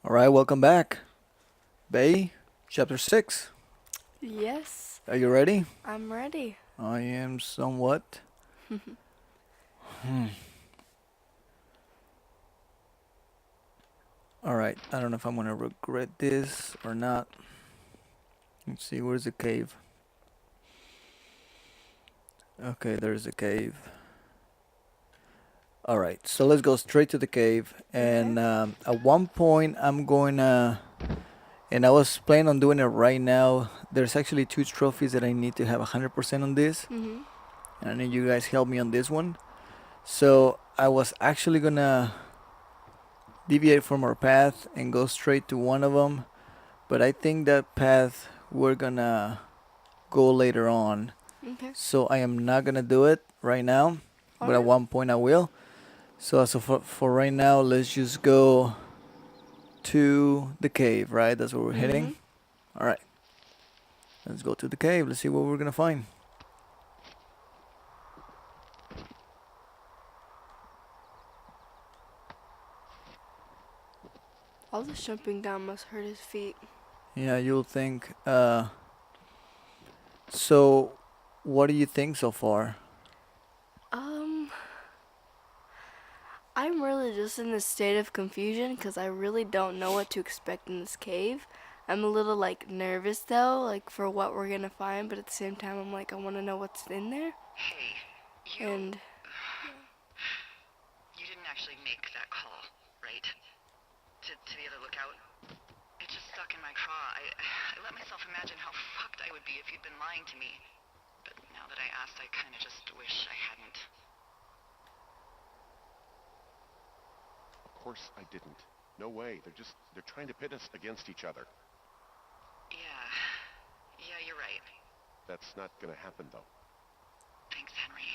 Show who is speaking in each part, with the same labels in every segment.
Speaker 1: All right, welcome back. Bay, chapter 6.
Speaker 2: Yes,
Speaker 1: Are you ready?
Speaker 2: I'm ready.
Speaker 1: I am somewhat. Hmm. All right, I don't know if I'm going to regret this or not. Let's see, where's the cave? Okay, there's the cave. All right, so let's go straight to the cave.
Speaker 2: Okay.
Speaker 1: And at one point, I'm going to. And I was planning on doing it right now. There's actually two trophies that I need to have 100% on this.
Speaker 2: Mhm.
Speaker 1: And I need you guys help me on this one. So I was actually gonna deviate from our path and go straight to one of them, but I think that path we're gonna go later on.
Speaker 2: Okay.
Speaker 1: So I am not gonna do it right now,
Speaker 2: All
Speaker 1: but at
Speaker 2: right.
Speaker 1: one point I will. So for right now, let's just go to the cave, right? That's where we're heading.
Speaker 2: Mhm.
Speaker 1: All right, let's go to the cave. Let's see what we're gonna find.
Speaker 2: All this jumping down must hurt his feet.
Speaker 1: Yeah, you'll think. So what do you think so far?
Speaker 2: Um, I'm really just in this state of confusion because I really don't know what to expect in this cave. I'm a little nervous though, for what we're gonna find, but at the same time I'm I want to know what's in there.
Speaker 3: Hey,
Speaker 2: And
Speaker 3: you didn't actually make that call, right? To the other lookout? It just stuck in my craw. I let myself imagine how fucked I would be if you'd been lying to me. But now that I asked, I kind of just wish I hadn't.
Speaker 4: Of course I didn't. No way. They're trying to pit us against each other.
Speaker 3: Yeah. Yeah, you're right.
Speaker 4: That's not gonna happen, though.
Speaker 3: Thanks, Henry.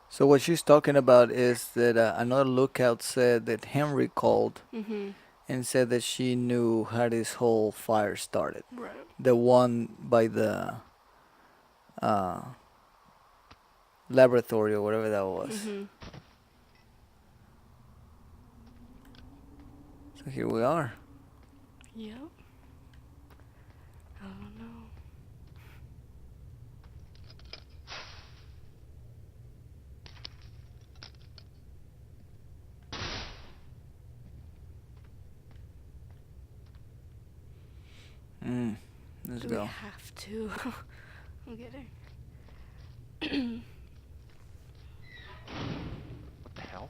Speaker 1: So what she's talking about is that another lookout said that Henry called
Speaker 2: mhm.
Speaker 1: and said that she knew how this whole fire started.
Speaker 2: Right.
Speaker 1: The one by the uh, laboratory or whatever that was.
Speaker 2: Mhm.
Speaker 1: So here we are.
Speaker 2: Yep. I don't know.
Speaker 1: Let's
Speaker 2: Do we
Speaker 1: go.
Speaker 2: have to? I'm kidding.
Speaker 4: What the hell?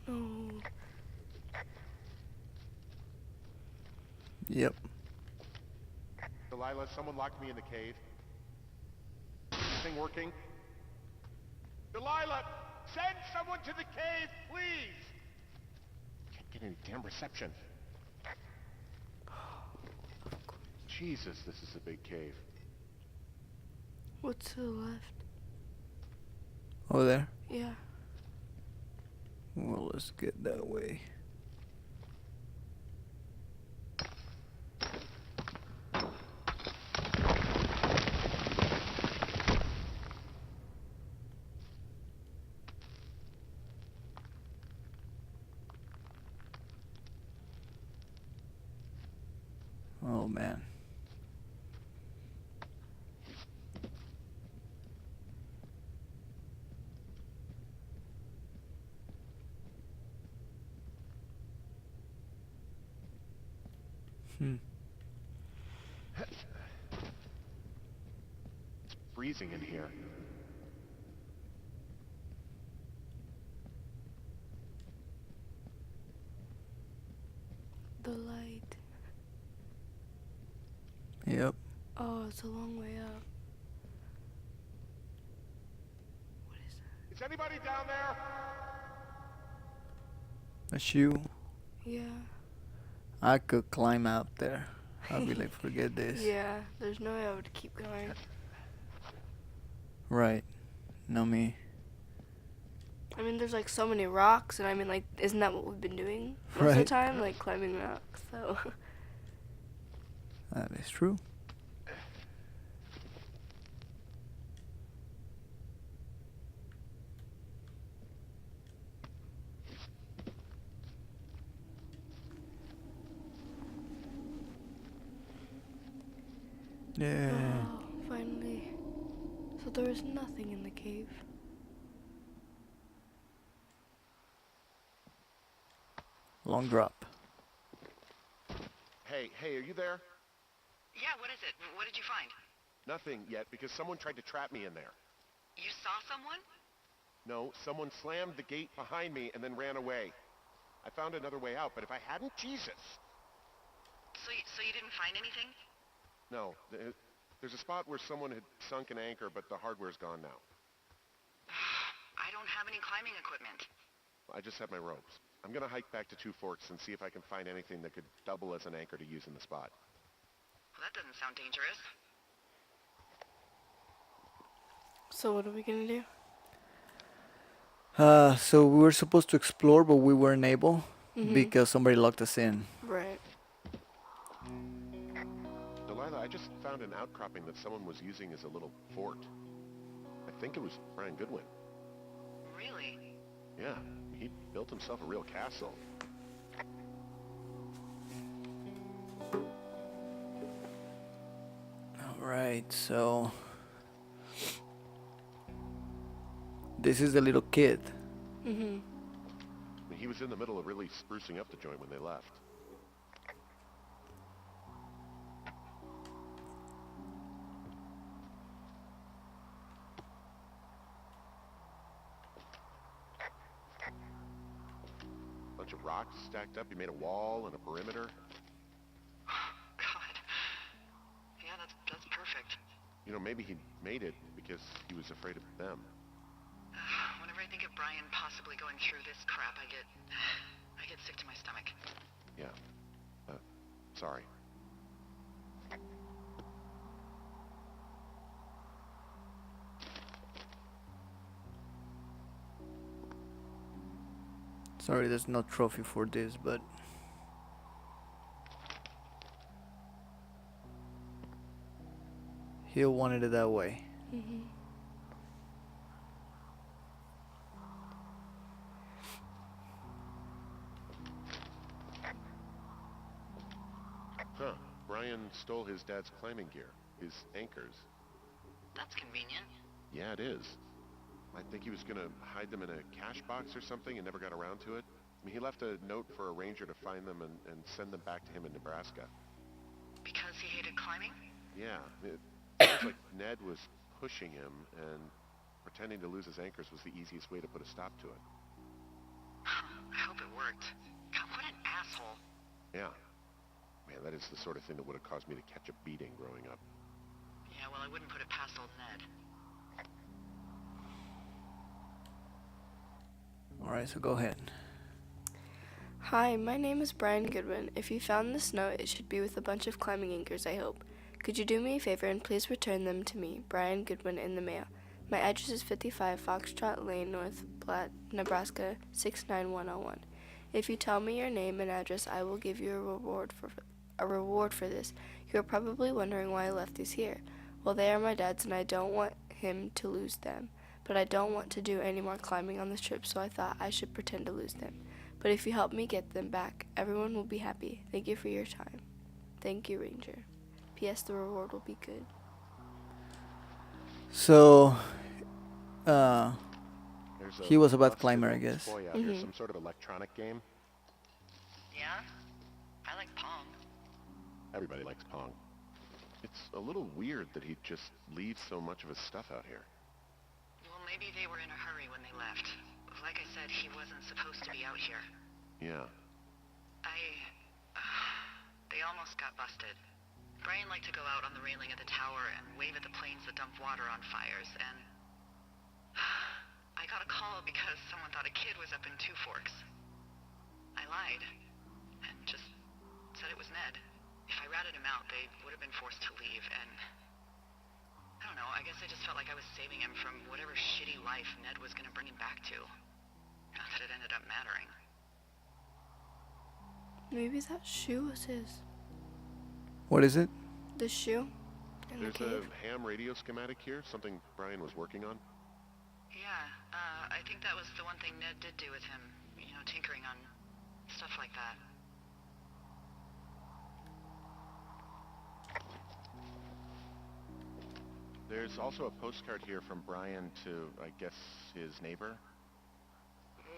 Speaker 2: No.
Speaker 1: Yep.
Speaker 4: Delilah, someone locked me in the cave. Is this thing working? Delilah! Send someone to the cave, please! Can't get any damn reception. Jesus, this is a big cave.
Speaker 2: What's to the left?
Speaker 1: Over there.
Speaker 2: Yeah.
Speaker 1: Well, let's get that way. Oh man. Hmm.
Speaker 4: It's freezing in here.
Speaker 2: The light.
Speaker 1: Yep.
Speaker 2: Oh, it's a long way up. What is that?
Speaker 4: Is anybody down there?
Speaker 1: That's you.
Speaker 2: Yeah.
Speaker 1: I could climb out there. I'd be like, forget this.
Speaker 2: Yeah, there's no way I would keep going.
Speaker 1: Right. No me.
Speaker 2: I mean, there's so many rocks, and I mean, isn't that what we've been doing most of the
Speaker 1: Right.
Speaker 2: time? Climbing rocks, so.
Speaker 1: That is true. Yeah.
Speaker 2: Oh, finally. So there was nothing in the cave.
Speaker 1: Long drop.
Speaker 4: Hey, are you there?
Speaker 3: Yeah, what is it? What did you find?
Speaker 4: Nothing yet, because someone tried to trap me in there.
Speaker 3: You saw someone?
Speaker 4: No, someone slammed the gate behind me and then ran away. I found another way out, but if I hadn't, Jesus!
Speaker 3: So you didn't find anything?
Speaker 4: No, there's a spot where someone had sunk an anchor, but the hardware's gone now.
Speaker 3: I don't have any climbing equipment.
Speaker 4: I just have my ropes. I'm gonna hike back to Two Forks and see if I can find anything that could double as an anchor to use in the spot.
Speaker 3: Well, that doesn't sound dangerous.
Speaker 2: So what are we gonna do?
Speaker 1: So we were supposed to explore, but we weren't able because somebody locked us in.
Speaker 2: Right.
Speaker 4: Delilah, I just found an outcropping that someone was using as a little fort. I think it was Brian Goodwin.
Speaker 3: Really?
Speaker 4: Yeah, he built himself a real castle.
Speaker 1: Alright, so this is the little kid.
Speaker 4: I mean, he was in the middle of really sprucing up the joint when they left. Bunch of rocks stacked up. He made a wall and a perimeter.
Speaker 3: God. Yeah, that's perfect.
Speaker 4: You know, maybe he made it because he was afraid of them.
Speaker 3: Whenever I think of Brian possibly going through this crap, I get sick to my stomach.
Speaker 4: Yeah. Sorry.
Speaker 1: Sorry, there's no trophy for this, but he wanted it that way.
Speaker 4: Huh. Brian stole his dad's climbing gear. His anchors.
Speaker 3: That's convenient.
Speaker 4: Yeah, it is. I think he was gonna hide them in a cash box or something and never got around to it. I mean, he left a note for a ranger to find them and send them back to him in Nebraska.
Speaker 3: Because he hated climbing?
Speaker 4: Yeah, it sounds like Ned was pushing him, and pretending to lose his anchors was the easiest way to put a stop to it.
Speaker 3: I hope it worked. God, what an asshole.
Speaker 4: Yeah. Man, that is the sort of thing that would have caused me to catch a beating growing up.
Speaker 3: Yeah, well, I wouldn't put it past old Ned.
Speaker 1: Alright, so go ahead.
Speaker 2: Hi, my name is Brian Goodwin. If you found this note, it should be with a bunch of climbing anchors, I hope. Could you do me a favor and please return them to me, Brian Goodwin, in the mail? My address is 55 Foxtrot Lane, North Platte, Nebraska 69101. If you tell me your name and address, I will give you a reward for this. You are probably wondering why I left these here. Well, they are my dad's and I don't want him to lose them. But I don't want to do any more climbing on this trip, so I thought I should pretend to lose them. But if you help me get them back, everyone will be happy. Thank you for your time. Thank you, Ranger. P.S. The reward will be good.
Speaker 1: So,
Speaker 4: There's a
Speaker 1: he was a bad
Speaker 4: busted
Speaker 1: climber, I
Speaker 4: old
Speaker 1: guess.
Speaker 4: toy out here, some sort of electronic game.
Speaker 3: Yeah? I like Pong.
Speaker 4: Everybody likes Pong. It's a little weird that he'd just leave so much of his stuff out here.
Speaker 3: Well, maybe they were in a hurry when they left. Like I said, he wasn't supposed to be out here.
Speaker 4: Yeah.
Speaker 3: They almost got busted. Brian liked to go out on the railing of the tower and wave at the planes that dumped water on fires, and I got a call because someone thought a kid was up in Two Forks. I lied and just said it was Ned. If I ratted him out, they would have been forced to leave, and I don't know, I guess I just felt like I was saving him from whatever shitty life Ned was gonna bring him back to. Not that it ended up mattering.
Speaker 2: Maybe that shoe was his.
Speaker 1: What is it?
Speaker 2: The shoe? In the
Speaker 4: There's
Speaker 2: cave?
Speaker 4: a ham radio schematic here, something Brian was working on.
Speaker 3: Yeah, I think that was the one thing Ned did do with him. You know, tinkering on stuff like that.
Speaker 4: There's also a postcard here from Brian to, I guess, his neighbor,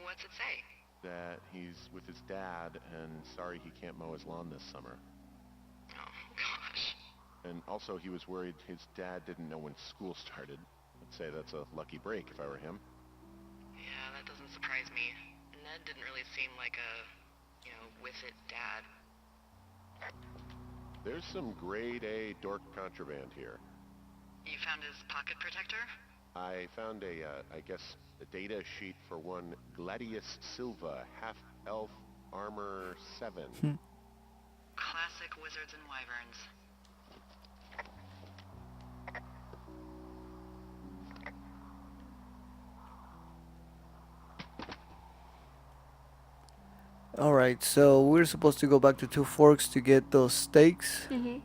Speaker 3: What's it say?
Speaker 4: that he's with his dad and sorry he can't mow his lawn this summer.
Speaker 3: Oh, gosh.
Speaker 4: And also he was worried his dad didn't know when school started. I'd say that's a lucky break if I were him.
Speaker 3: Yeah, that doesn't surprise me. Ned didn't really seem like a, with it dad.
Speaker 4: There's some grade A dork contraband here.
Speaker 3: You found his pocket protector?
Speaker 4: I found I guess, a data sheet for one Gladius Silva, half-elf armor 7.
Speaker 3: Classic wizards and wyverns.
Speaker 1: Alright, so we're supposed to go back to Two Forks to get those steaks.
Speaker 2: Mm-hmm.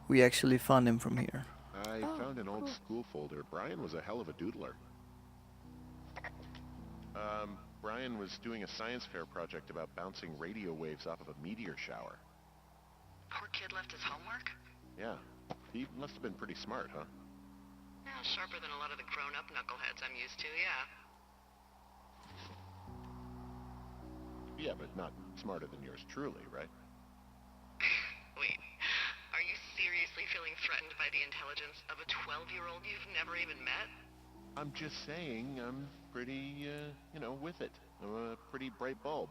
Speaker 1: We actually found them from here.
Speaker 4: I
Speaker 2: Oh,
Speaker 4: found an old
Speaker 2: cool.
Speaker 4: school folder. Brian was a hell of a doodler. Brian was doing a science fair project about bouncing radio waves off of a meteor shower.
Speaker 3: Poor kid left his homework?
Speaker 4: Yeah, he must have been pretty smart, huh?
Speaker 3: Yeah, sharper than a lot of the grown-up knuckleheads I'm used to, yeah.
Speaker 4: Yeah, but not smarter than yours truly, right?
Speaker 3: Wait, are you seriously feeling threatened by the intelligence of a 12-year-old you've never even met?
Speaker 4: I'm just saying I'm pretty, with it. I'm a pretty bright bulb.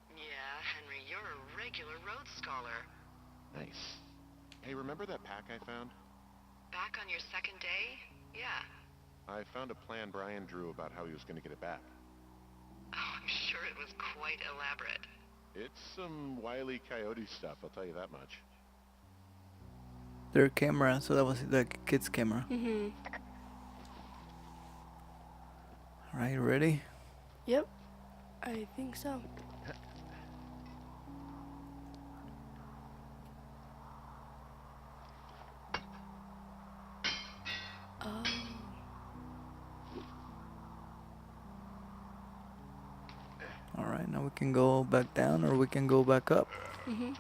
Speaker 3: Yeah, Henry, you're a regular Rhodes Scholar.
Speaker 4: Nice. Hey, remember that pack I found?
Speaker 3: Back on your second day? Yeah.
Speaker 4: I found a plan Brian drew about how he was going to get it back.
Speaker 3: Oh, I'm sure it was quite elaborate.
Speaker 4: It's some Wile E. Coyote stuff, I'll tell you that much.
Speaker 1: Their camera, so that was the kid's camera.
Speaker 2: Mm-hmm.
Speaker 1: Alright, ready?
Speaker 2: Yep. I think so. Oh.
Speaker 1: Alright, now we can go back down or we can go back up.
Speaker 2: Mm-hmm.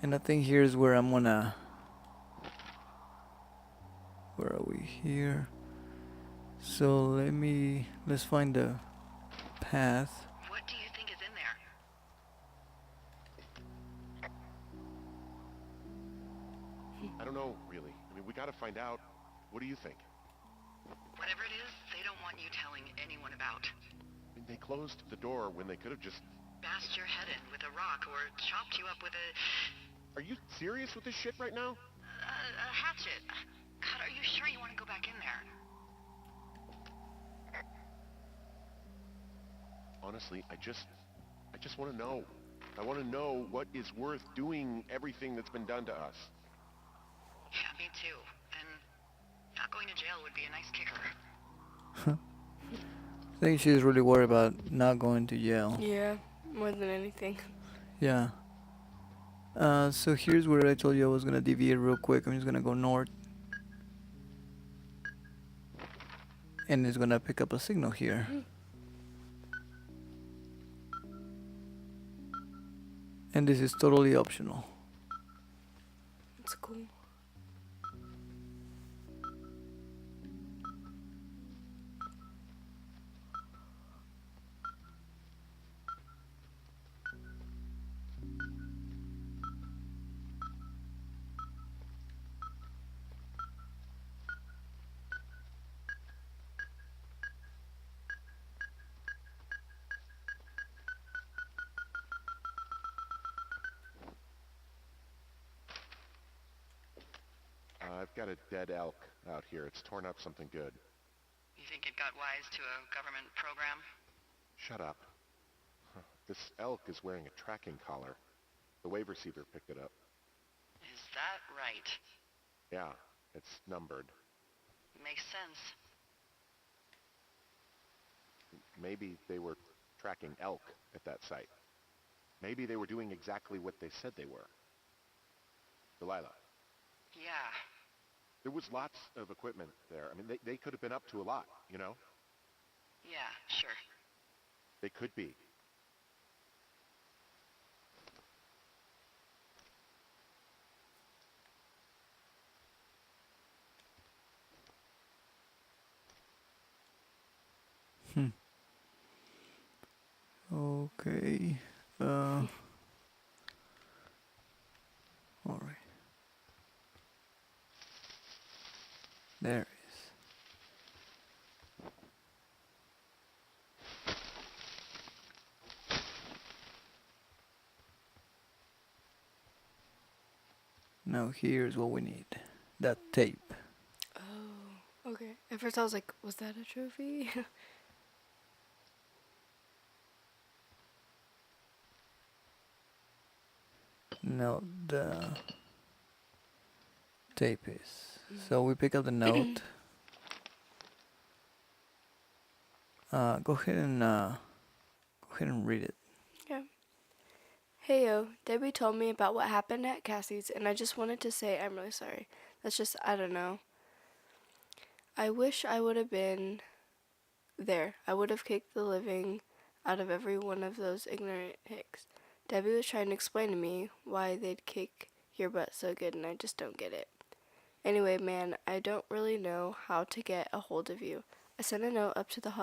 Speaker 1: And I think here's where I'm gonna... Where are we? Here. So let's find the path.
Speaker 3: What do you think is in there?
Speaker 4: I don't know, really. I mean, we gotta find out. What do you think?
Speaker 3: Whatever it is, they don't want you telling anyone about.
Speaker 4: I mean, they closed the door when they could have just...
Speaker 3: Bashed your head in with a rock or chopped you up with a
Speaker 4: Are you serious with this shit right now?
Speaker 3: hatchet. God, are you sure you want to go back in there?
Speaker 4: Honestly, I just want to know. I want to know what is worth doing everything that's been done to us.
Speaker 3: Yeah, me too. And not going to jail would be a nice kicker.
Speaker 1: I think she's really worried about not going to jail.
Speaker 2: Yeah, more than anything.
Speaker 1: Yeah. So here's where I told you I was gonna deviate real quick. I'm just gonna go north. And it's gonna pick up a signal here. And this is totally optional.
Speaker 2: It's cool.
Speaker 4: I've got a dead elk out here. It's torn up something good.
Speaker 3: You think it got wise to a government program?
Speaker 4: Shut up. Huh. This elk is wearing a tracking collar. The wave receiver picked it up.
Speaker 3: Is that right?
Speaker 4: Yeah, it's numbered.
Speaker 3: Makes sense.
Speaker 4: Maybe they were tracking elk at that site. Maybe they were doing exactly what they said they were. Delilah,
Speaker 3: Yeah.
Speaker 4: there was lots of equipment there. I mean, they could have been up to a lot, you know?
Speaker 3: Yeah, sure.
Speaker 4: They could be.
Speaker 1: Okay. All right. There it is. Now here's what we need. That tape.
Speaker 2: Oh, okay. At first I was like, was that a trophy?
Speaker 1: No, the tape is. So we pick up the note. Go ahead and read it.
Speaker 2: Yeah. Heyo, Debbie told me about what happened at Cassie's, and I just wanted to say I'm really sorry. That's just, I don't know. I wish I would have been there. I would have kicked the living out of every one of those ignorant hicks. Debbie was trying to explain to me why they'd kick your butt so good, and I just don't get it. Anyway, man, I don't really know how to get a hold of you. I sent a note up to the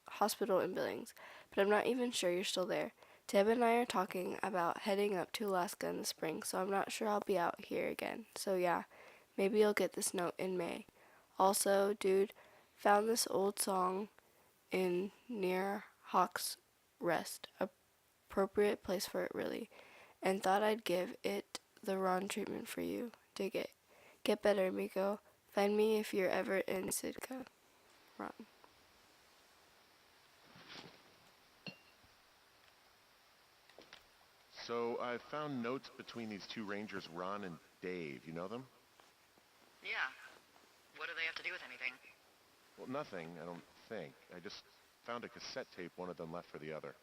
Speaker 2: hospital in Billings, but I'm not even sure you're still there. Deb and I are talking about heading up to Alaska in the spring, so I'm not sure I'll be out here again. So yeah, maybe you'll get this note in May. Also, dude, found this old song in near Hawk's Rest, appropriate place for it really, and thought I'd give it the Ron treatment for you. Dig it. Get better, Miko. Find me if you're ever in Sitka. Ron.
Speaker 4: So I found notes between these two rangers, Ron and Dave. You know them?
Speaker 3: Yeah. What do they have to do with anything?
Speaker 4: Well, nothing, I don't think. I just found a cassette tape one of them left for the other.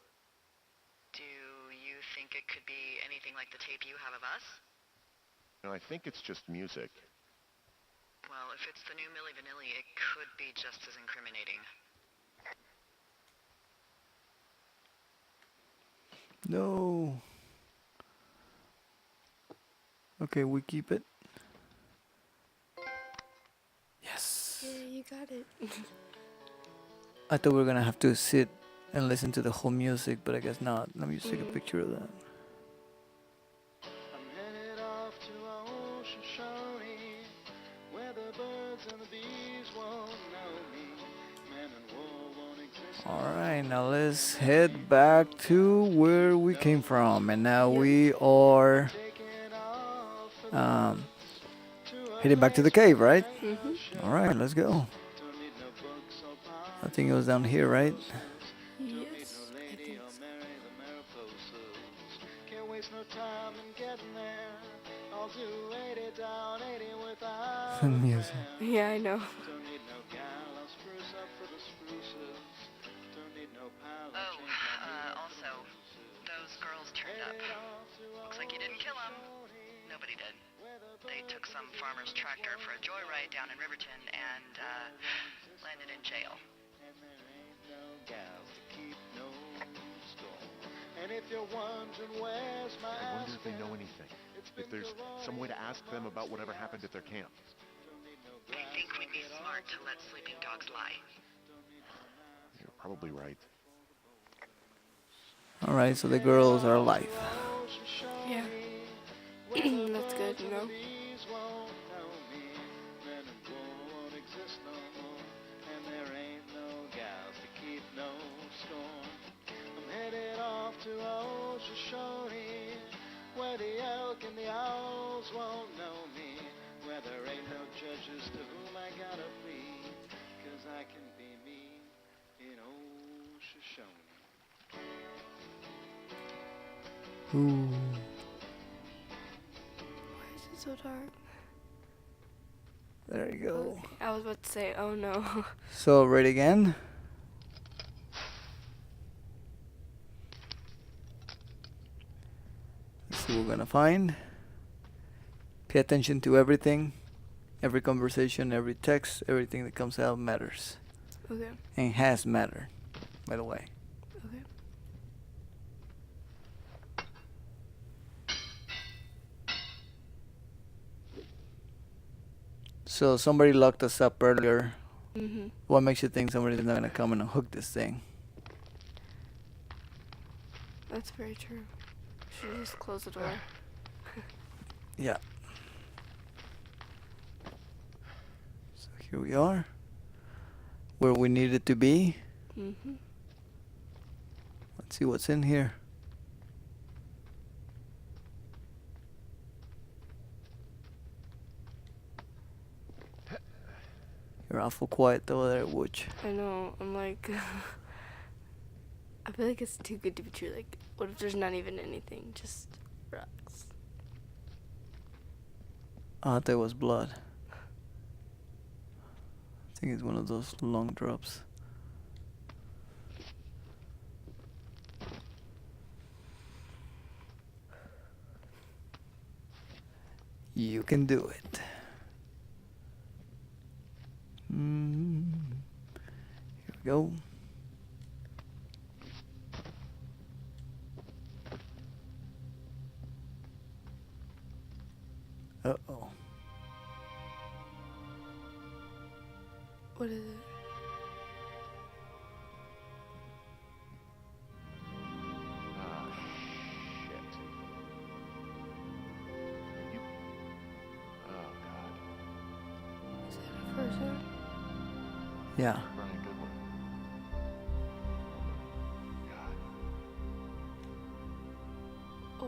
Speaker 3: Do you think it could be anything like the tape you have of us?
Speaker 4: No, I think it's just music.
Speaker 3: Well, if it's the new Milli Vanilli, it could be just as incriminating.
Speaker 1: No. Okay, we keep it. Yes.
Speaker 2: Yeah, you got it.
Speaker 1: I thought we were gonna have to sit and listen to the whole music, but I guess not. Let me just take a picture of that.
Speaker 5: I'm headed off to Ocean, where the birds and the bees won't know me. Man and war won't exist.
Speaker 1: Alright, now let's head back to where we came from. And now we are heading back to the cave, right? Alright, let's go. I think it was down here, right?
Speaker 2: Yes, I think so.
Speaker 5: Can't waste no time in getting there. I'll do 80 down, 80 without
Speaker 1: Music.
Speaker 2: Yeah, I know.
Speaker 5: Don't need no gal, I'll spruce up for the spruces. Don't need no pal, I'll
Speaker 3: Oh,
Speaker 5: change my
Speaker 3: also, those girls turned up. Looks like you didn't kill them. Nobody did. They took some farmer's tractor for a joyride down in Riverton and, landed in jail.
Speaker 5: And there ain't no gals to keep no score. And if you're wondering where's my
Speaker 4: I wonder if they know anything. If there's some way to ask them about whatever happened at their camp.
Speaker 3: I think we'd be smart to let sleeping dogs lie.
Speaker 4: You're probably right.
Speaker 1: Alright, so the girls are alive.
Speaker 2: Yeah. That's good, you know?
Speaker 5: Bees won't know me. Men and war won't exist no more. And there ain't no gals to keep no score. I'm headed off to Ocean, where the elk and the owls won't know me. Where there ain't no judges to whom I gotta plead. 'Cause I can be me in Ocean.
Speaker 1: Ooh.
Speaker 2: Why is it so dark?
Speaker 1: There you go.
Speaker 2: I was about to say, oh no.
Speaker 1: So, ready again? Let's see what we're gonna find. Pay attention to everything. Every conversation, every text, everything that comes out matters.
Speaker 2: Okay,
Speaker 1: And has mattered, by the way.
Speaker 2: okay.
Speaker 1: So, somebody locked us up earlier.
Speaker 2: Mm-hmm.
Speaker 1: What makes you think somebody's not gonna come and unhook this thing?
Speaker 2: That's very true. Should just close the door.
Speaker 1: Yeah. So here we are, where we needed to be.
Speaker 2: Mm-hmm.
Speaker 1: Let's see what's in here. You're awful quiet over there, Wooch.
Speaker 2: I know. I'm like, I feel like it's too good to be true. Like, what if there's not even anything? Just rocks.
Speaker 1: I thought it was blood. I think it's one of those long drops. You can do it. Here we go. Uh-oh.
Speaker 2: What is it?
Speaker 4: Ah, shit. You... Oh, God.
Speaker 2: Is it a person?
Speaker 1: Yeah.
Speaker 4: Brian Goodwin. God.
Speaker 2: Oh.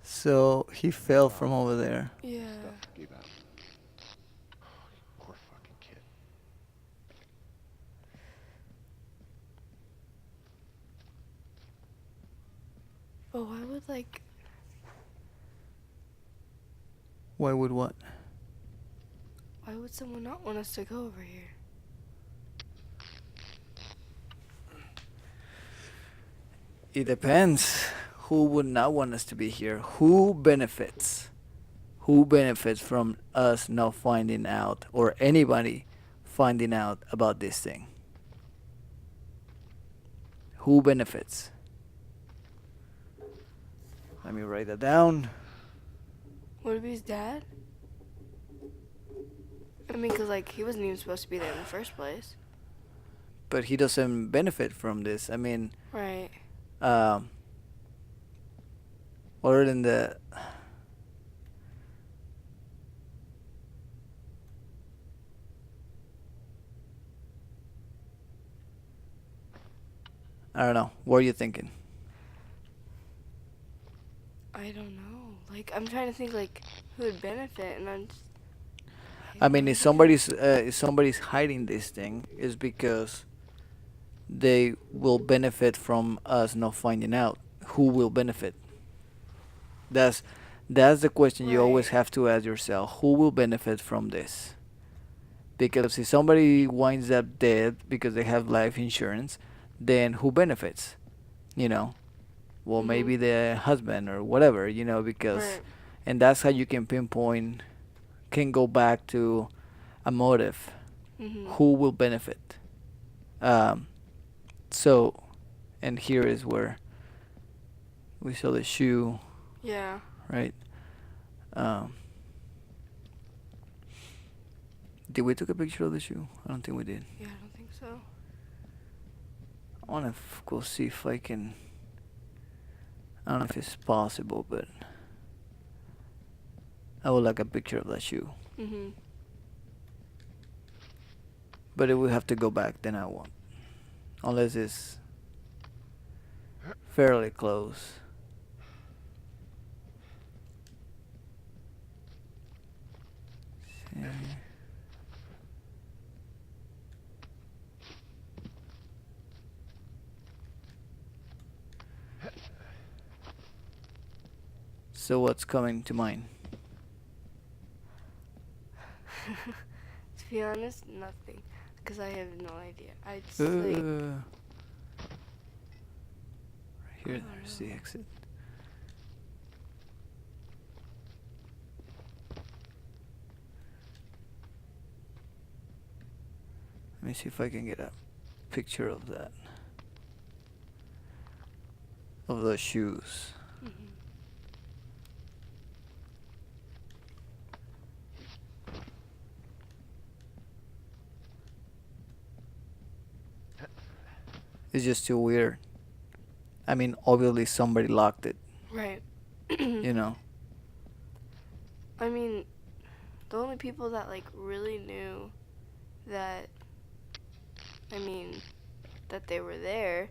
Speaker 1: So he fell from over there.
Speaker 2: Yeah.
Speaker 4: Stuff gave out. Poor fucking kid.
Speaker 2: But why would, like,
Speaker 1: Why would what?
Speaker 2: why would someone not want us to go over here?
Speaker 1: It depends. Who would not want us to be here? Who benefits? Who benefits from us not finding out, or anybody finding out about this thing? Who benefits? Let me write that down.
Speaker 2: Would it be his dad? I mean, because, like, he wasn't even supposed to be there in the first place.
Speaker 1: But he doesn't benefit from this. I mean,
Speaker 2: Right.
Speaker 1: other than the I don't know. What are you thinking?
Speaker 2: I don't know. Like, I'm trying to think, like, who would benefit, and I'm just...
Speaker 1: I mean, if somebody's hiding this thing, is because they will benefit from us not finding out. Who will benefit? That's the question you always
Speaker 2: Right.
Speaker 1: have to ask yourself. Who will benefit from this? Because if somebody winds up dead because they have life insurance, then who benefits? You know, well,
Speaker 2: Mhm.
Speaker 1: maybe the husband or whatever. You know, because
Speaker 2: Right.
Speaker 1: and that's how you can pinpoint, can go back to a motive.
Speaker 2: Mm-hmm.
Speaker 1: Who will benefit? So, and here is where we saw the shoe,
Speaker 2: Yeah.
Speaker 1: right? Um, did we took a picture of the shoe? I don't think we did.
Speaker 2: Yeah, I don't think so.
Speaker 1: I want to go see if I can. I don't know if it's possible, but I would like a picture of that shoe.
Speaker 2: Mm-hmm.
Speaker 1: But if we have to go back, then I won't. Unless it's fairly close. See. So what's coming to mind?
Speaker 2: To be honest, nothing. Because I have no idea. I just,
Speaker 1: Right
Speaker 2: like...
Speaker 1: here,
Speaker 2: I don't
Speaker 1: there's the
Speaker 2: know.
Speaker 1: exit. Let me see if I can get a picture of that. Of those shoes.
Speaker 2: Mm-hmm.
Speaker 1: It's just too weird. I mean, obviously somebody locked it,
Speaker 2: Right.
Speaker 1: you know.
Speaker 2: I mean, the only people that like really knew that, I mean, that they were there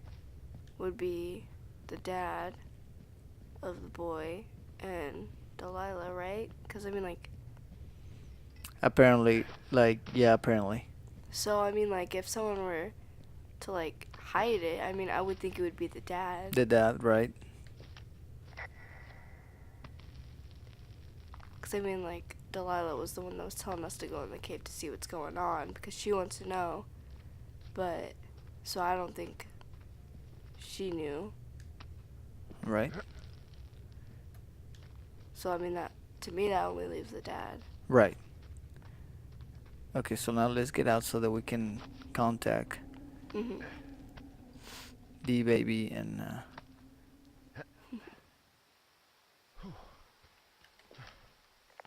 Speaker 2: would be the dad of the boy and Delilah, right? Because I mean, like,
Speaker 1: Apparently, like, yeah, apparently.
Speaker 2: so I mean, like, if someone were to like hide it, I mean, I would think it would be the dad.
Speaker 1: The dad, right?
Speaker 2: Because I mean, like, Delilah was the one that was telling us to go in the cave to see what's going on because she wants to know. But, so I don't think she knew.
Speaker 1: Right?
Speaker 2: So I mean, that, to me, that only leaves the dad.
Speaker 1: Right. Okay, so now let's get out so that we can contact
Speaker 2: Mhm.
Speaker 1: D baby and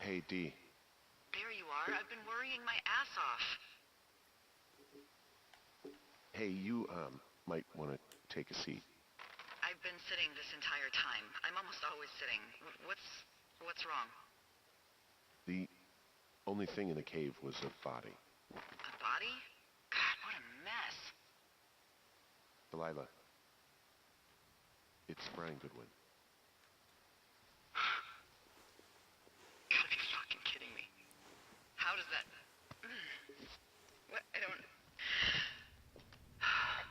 Speaker 4: Hey, D.
Speaker 3: There you are. I've been worrying my ass off.
Speaker 4: Hey, you, might want to take a seat.
Speaker 3: I've been sitting this entire time. I'm almost always sitting. What's wrong?
Speaker 4: The only thing in the cave was a body.
Speaker 3: A body? God, what a mess.
Speaker 4: Delilah. It's Brian Goodwin.
Speaker 3: Gotta be fucking kidding me. How does that... What? I don't...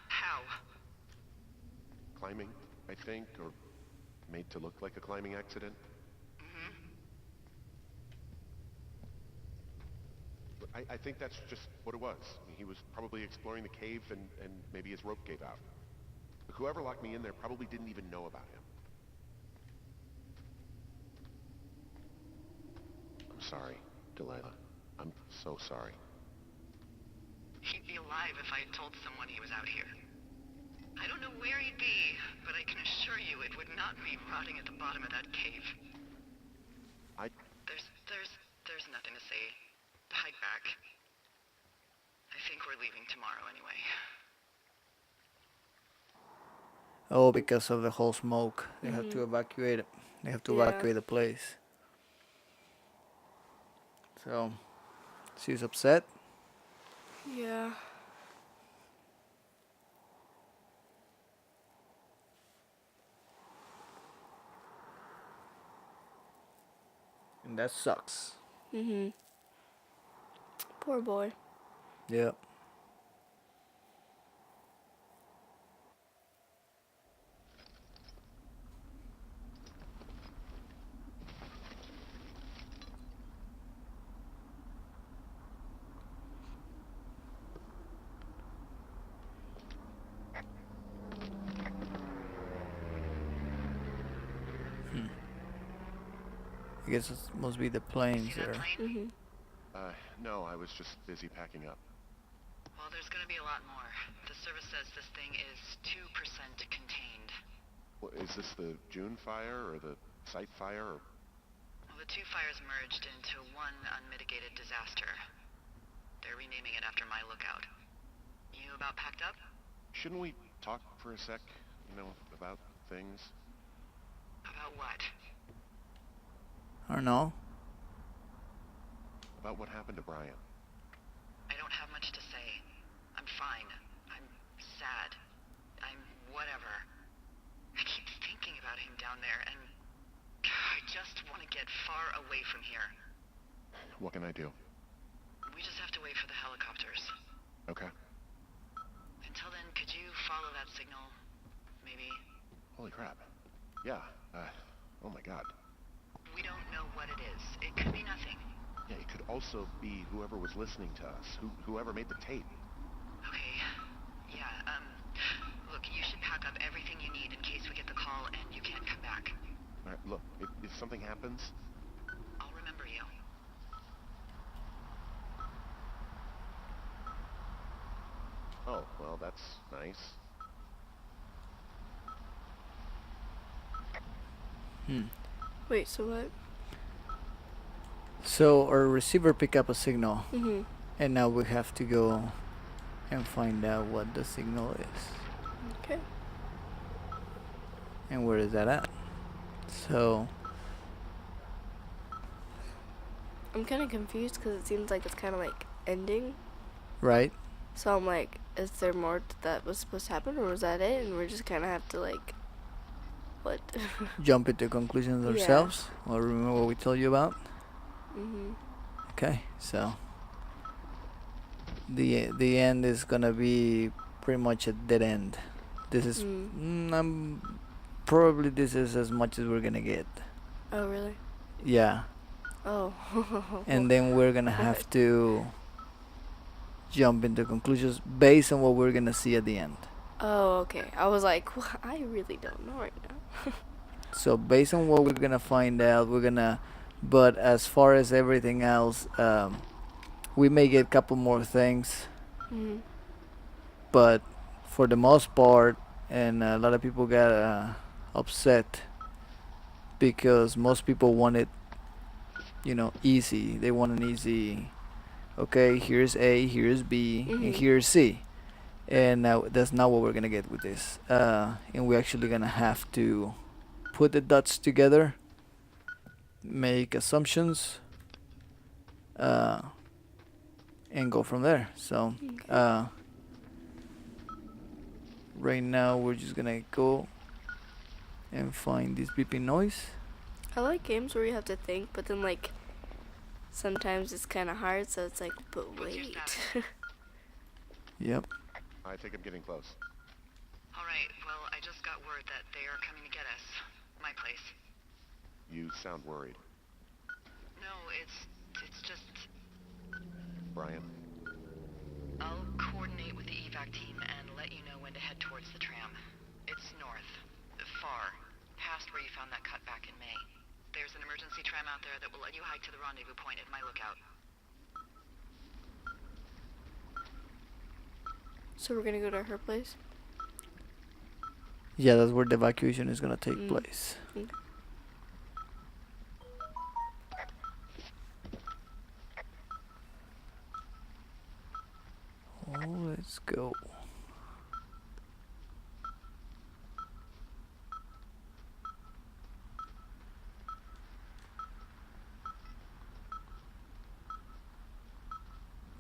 Speaker 3: How?
Speaker 4: Climbing, I think, or made to look like a climbing accident.
Speaker 3: Mm-hmm.
Speaker 4: But I think that's just what it was. I mean, he was probably exploring the cave and maybe his rope gave out. But whoever locked me in there probably didn't even know about him. I'm sorry, Delilah. I'm so sorry.
Speaker 3: He'd be alive if I had told someone he was out here. I don't know where he'd be, but I can assure you it would not be rotting at the bottom of that cave. There's nothing to say. Hike back. I think we're leaving tomorrow anyway.
Speaker 1: oh, because of the whole smoke, they have to
Speaker 2: Mhm.
Speaker 1: evacuate it. They have to
Speaker 2: Yeah.
Speaker 1: evacuate the place. So she's upset.
Speaker 2: Yeah.
Speaker 1: And that sucks.
Speaker 2: Mhm. Poor boy.
Speaker 1: Yep. I guess it must be the planes
Speaker 3: See that
Speaker 1: there.
Speaker 3: plane?
Speaker 2: Mhm.
Speaker 4: No, I was just busy packing up.
Speaker 3: Well, there's gonna be a lot more. The service says this thing is 2% contained.
Speaker 4: Well, is this the June fire or the site fire? Or...
Speaker 3: Well, the two fires merged into one unmitigated disaster. They're renaming it after my lookout. You about packed up?
Speaker 4: Shouldn't we talk for a sec, about things?
Speaker 3: About what?
Speaker 1: I don't know.
Speaker 4: About what happened to Brian?
Speaker 3: I don't have much to say. I'm fine. I'm sad. I'm whatever. I keep thinking about him down there, and I just want to get far away from here.
Speaker 4: What can I do?
Speaker 3: We just have to wait for the helicopters.
Speaker 4: Okay.
Speaker 3: Until then, could you follow that signal? Maybe?
Speaker 4: Holy crap. Yeah, oh my god.
Speaker 3: We don't know what it is. It could be nothing.
Speaker 4: Yeah, it could also be whoever was listening to us, whoever made the tape.
Speaker 3: Okay. Yeah, look, you should pack up everything you need in case we get the call and you can't come back.
Speaker 4: All right, look, if something happens...
Speaker 3: I'll remember you.
Speaker 4: Oh, well, that's nice.
Speaker 2: Wait, so what?
Speaker 1: So our receiver pick up a signal,
Speaker 2: Mhm.
Speaker 1: and now we have to go and find out what the signal is.
Speaker 2: Okay.
Speaker 1: And where is that at? So,
Speaker 2: I'm kind of confused because it seems like it's kind of like ending.
Speaker 1: right?
Speaker 2: So I'm like, is there more that was supposed to happen, or was that it? And we're just kind of have to like, what?
Speaker 1: Jump into conclusions
Speaker 2: Yeah.
Speaker 1: ourselves. Or remember what we told you about?
Speaker 2: Mhm.
Speaker 1: Okay, so the end is gonna be pretty much a dead end. This is probably this is as much as we're gonna get.
Speaker 2: Oh really?
Speaker 1: Yeah,
Speaker 2: Oh.
Speaker 1: and then we're gonna have to jump into conclusions based on what we're gonna see at the end.
Speaker 2: Oh, okay. I was like, well, I really don't know right now.
Speaker 1: So based on what we're gonna find out, we're gonna. But as far as everything else, we may get a couple more things,
Speaker 2: Mhm.
Speaker 1: but for the most part, and a lot of people got upset because most people want it, easy. They want an easy. Okay, here's A, here's B, and
Speaker 2: Mhm.
Speaker 1: here's C, and that's not what we're gonna get with this. And we're actually gonna have to put the dots together, make assumptions, uh, and go from there. So,
Speaker 2: Okay.
Speaker 1: right now we're just gonna go and find this beeping noise.
Speaker 2: I like games where you have to think, but then like sometimes it's kind of hard. So it's like, but
Speaker 3: What's your
Speaker 2: wait.
Speaker 3: status?
Speaker 1: Yep.
Speaker 4: I think I'm getting close.
Speaker 3: All right, well, I just got word that they are coming to get us. My place.
Speaker 4: You sound worried.
Speaker 3: No, it's just...
Speaker 4: Brian,
Speaker 3: I'll coordinate with the evac team and let you know when to head towards the tram. It's north. Far. Past where you found that cut back in May. There's an emergency tram out there that will let you hike to the rendezvous point at my lookout.
Speaker 2: So we're gonna go to her place.
Speaker 1: Yeah, that's where the evacuation is gonna take place.
Speaker 2: Okay.
Speaker 1: Oh, let's go.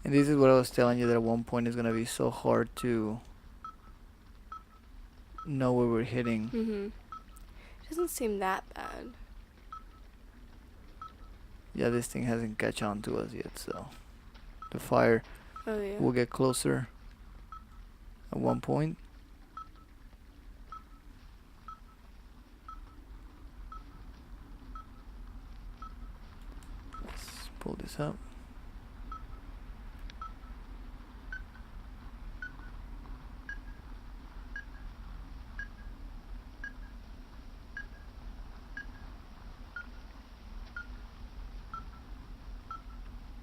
Speaker 1: And this is what I was telling you that at one point it's gonna be so hard to know where we're hitting.
Speaker 2: Mhm. Doesn't seem that bad.
Speaker 1: Yeah, this thing hasn't catch on to us yet, so the fire
Speaker 2: Oh yeah.
Speaker 1: will get closer at one point. Let's pull this up.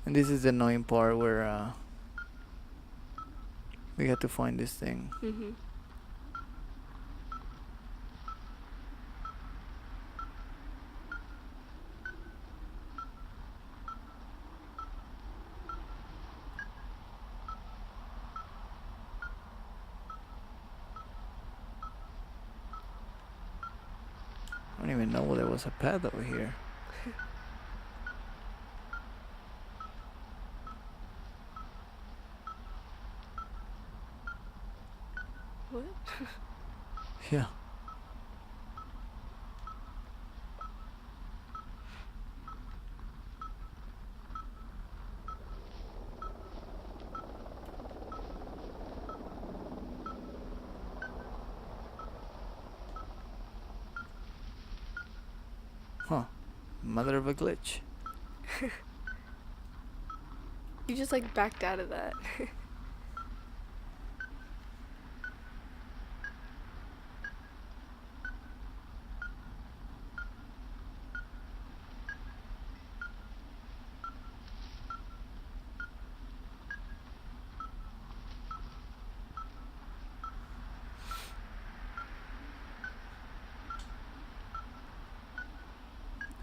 Speaker 1: And this is the annoying part where we had to find this thing.
Speaker 2: Mhm.
Speaker 1: I don't even know there was a path over here.
Speaker 2: What?
Speaker 1: Yeah. Huh. Mother of a glitch.
Speaker 2: You just like backed out of that.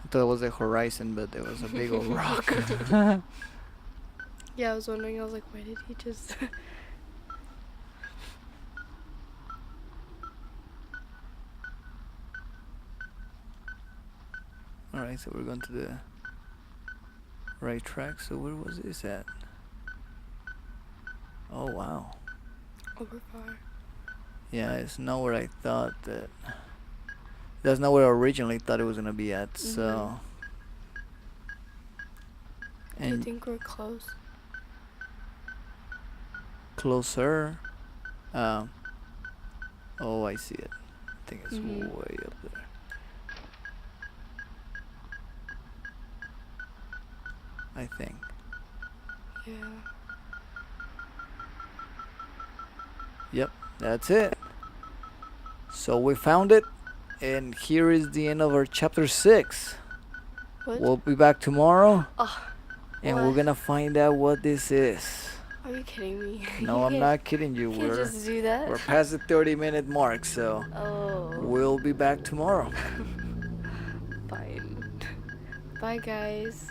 Speaker 1: I thought it was the horizon, but there was a big old rock.
Speaker 2: Yeah, I was wondering. I was like, why did he just?
Speaker 1: Alright, so we're going to the right track. So where was this at? Oh wow.
Speaker 2: Over far.
Speaker 1: Yeah, it's not where I thought that. That's not where I originally thought it was gonna be at. So.
Speaker 2: Do you
Speaker 1: And
Speaker 2: think we're close?
Speaker 1: closer. Oh, I see it. I think it's way up there. I think.
Speaker 2: Yeah.
Speaker 1: Yep, that's it. So we found it, and here is the end of our chapter 6.
Speaker 2: What?
Speaker 1: We'll be back tomorrow,
Speaker 2: Oh,
Speaker 1: and
Speaker 2: what?
Speaker 1: we're gonna find out what this is.
Speaker 2: Are you kidding me?
Speaker 1: No, I'm not kidding you.
Speaker 2: You can't
Speaker 1: We're
Speaker 2: just do that.
Speaker 1: we're past the 30-minute mark, so
Speaker 2: Oh.
Speaker 1: we'll be back tomorrow.
Speaker 2: Fine. Bye, guys.